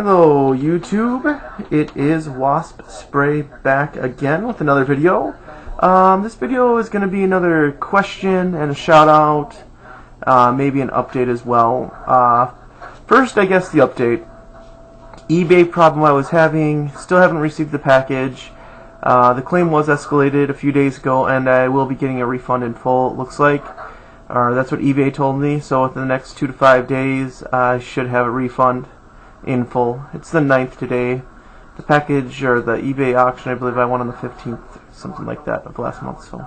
Hello YouTube, it is Wasp Spray back again with another video. This video is going to be another question and a shout out, maybe an update as well. First, I guess the update. eBay problem I was having, still haven't received the package. The claim was escalated a few days ago and I will be getting a refund in full, it looks like. That's what eBay told me, so within the next 2 to 5 days I should have a refund in full. It's the 9th today. The package, or the eBay auction, I believe I won on the 15th, something like that, of last month. So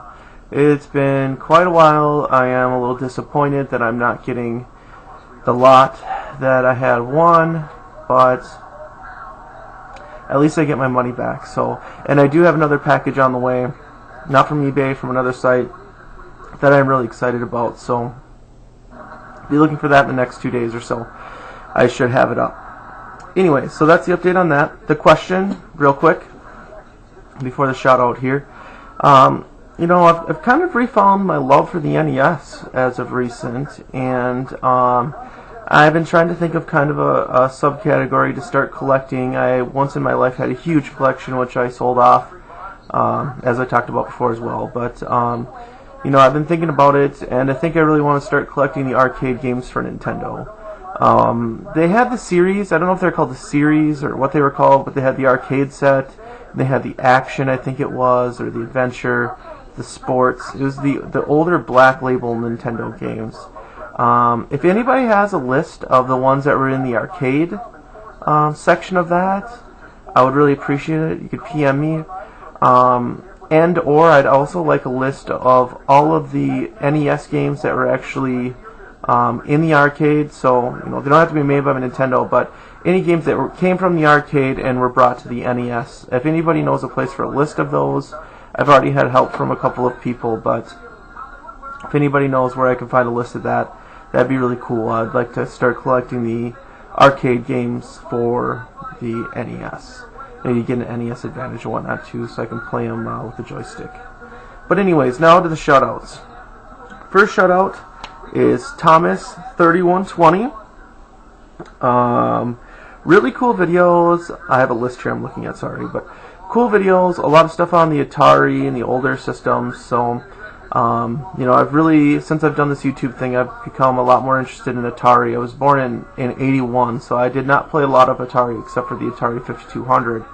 it's been quite a while. I am a little disappointed that I'm not getting the lot that I had won, but at least I get my money back. So, and I do have another package on the way, not from eBay, from another site that I'm really excited about. So be looking for that in the next 2 days or so. I should have it up. Anyway, so that's the update on that. The question, real quick, before the shout out here. You know, I've kind of refound my love for the NES as of recent, and I've been trying to think of kind of a subcategory to start collecting. I once in my life had a huge collection which I sold off, as I talked about before as well. But you know, I've been thinking about it, and I think I really want to start collecting the arcade games for Nintendo. They had the series, I don't know if they're called the series or what they were called, but they had the arcade set, they had the action, I think it was, or the adventure, the sports. It was the older black label Nintendo games. If anybody has a list of the ones that were in the arcade section of that, I would really appreciate it. You could PM me. And or I'd also like a list of all of the NES games that were actually in the arcade. So, you know, they don't have to be made by Nintendo, but any games that came from the arcade and were brought to the NES. If anybody knows a place for a list of those, I've already had help from a couple of people, but if anybody knows where I can find a list of that, that'd be really cool. I'd like to start collecting the arcade games for the NES. Maybe get an NES Advantage or whatnot too, so I can play them with the joystick. But anyways, now to the shoutouts. First shoutout is Thomas3120. Really cool videos. I have a list here I'm looking at, sorry, but cool videos, a lot of stuff on the Atari and the older systems. So you know, I've really, since I've done this YouTube thing, I've become a lot more interested in Atari. I was born in 81, so I did not play a lot of Atari except for the Atari 5200,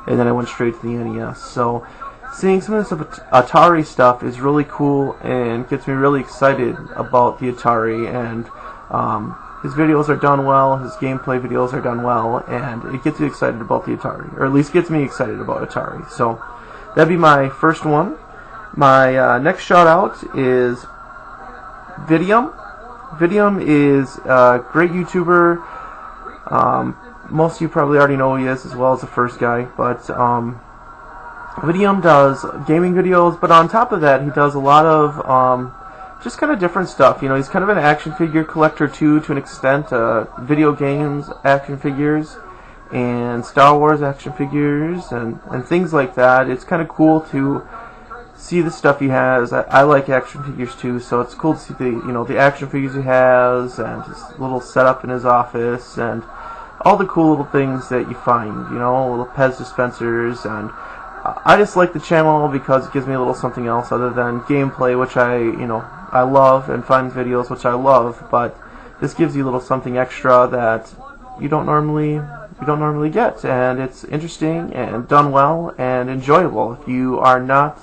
and then I went straight to the NES. So seeing some of this Atari stuff is really cool and gets me really excited about the Atari, and his videos are done well, his gameplay videos are done well, and it gets you excited about the Atari, or at least gets me excited about Atari. So that'd be my first one. My next shout out is Vidium. Vidium is a great YouTuber. Most of you probably already know who he is, as well as the first guy, but Vidium does gaming videos, but on top of that he does a lot of just kind of different stuff. You know, he's kind of an action figure collector too, to an extent. Video games, action figures, and Star Wars action figures, and things like that. It's kind of cool to see the stuff he has. I like action figures too, so it's cool to see the action figures he has, and his little setup in his office, and all the cool little things that you find, you know, little Pez dispensers. And I just like the channel because it gives me a little something else other than gameplay, which I love, and fun videos, which I love, but this gives you a little something extra that you don't normally get, and it's interesting and done well and enjoyable. If you are not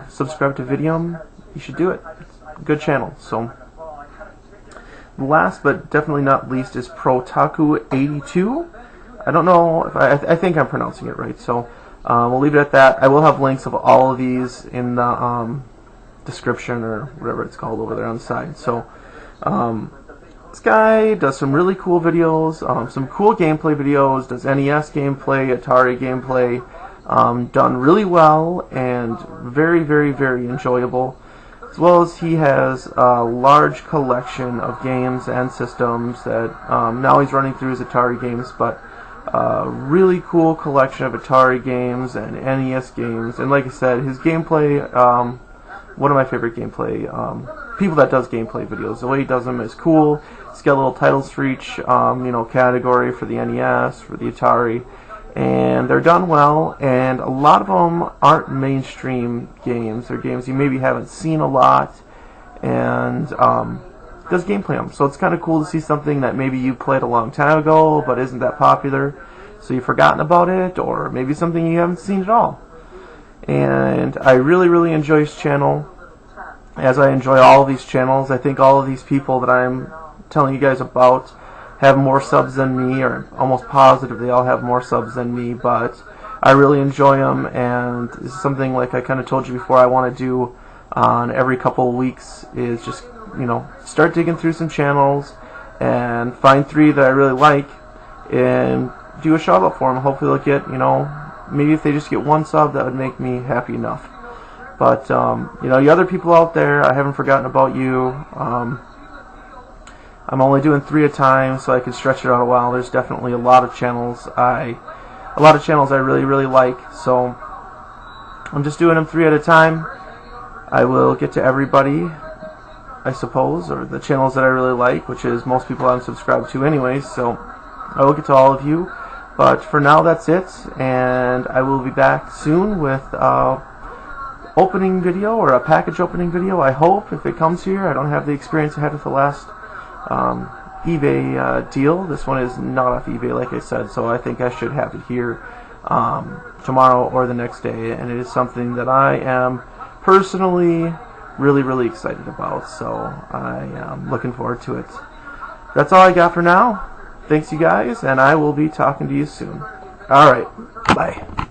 subscribe to Vidium, you should do it. It's a good channel. So last but definitely not least is Protaku82. I don't know if I think I'm pronouncing it right, so we'll leave it at that. I will have links of all of these in the description, or whatever it's called over there on the side. So this guy does some really cool videos, some cool gameplay videos, does NES gameplay, Atari gameplay, done really well and very, very, very enjoyable, as well as he has a large collection of games and systems that now he's running through his Atari games, but really cool collection of Atari games and NES games. And like I said, his gameplay one of my favorite gameplay people that does gameplay videos. The way he does them is cool. He's got little titles for each category, for the NES, for the Atari, and they're done well. And a lot of them aren't mainstream games. They're games you maybe haven't seen a lot, and does gameplay them. So it's kind of cool to see something that maybe you played a long time ago but isn't that popular, so you've forgotten about it, or maybe something you haven't seen at all. And I really enjoy his channel, as I enjoy all of these channels. I think all of these people that I'm telling you guys about have more subs than me, or almost positive they all have more subs than me, but I really enjoy them, and this is something, like I kind of told you before, I want to do on every couple of weeks, is just start digging through some channels and find 3 that I really like and do a shout out for them. Hopefully they'll get, maybe if they just get 1 sub, that would make me happy enough. But you other people out there, I haven't forgotten about you. I'm only doing 3 at a time, so I can stretch it out a while. There's definitely a lot of channels I really like, so I'm just doing them 3 at a time. I will get to everybody, I suppose, or the channels that I really like, which is most people I'm subscribed to anyways, so I will get to all of you. But for now, that's it, and I will be back soon with opening video, or a package opening video, I hope, if it comes here. I don't have the experience I had with the last eBay deal. This one is not off eBay, like I said, so I think I should have it here tomorrow or the next day, and it is something that I am personally really excited about, so I am looking forward to it. That's all I got for now. Thanks, you guys, and I will be talking to you soon. Alright, bye.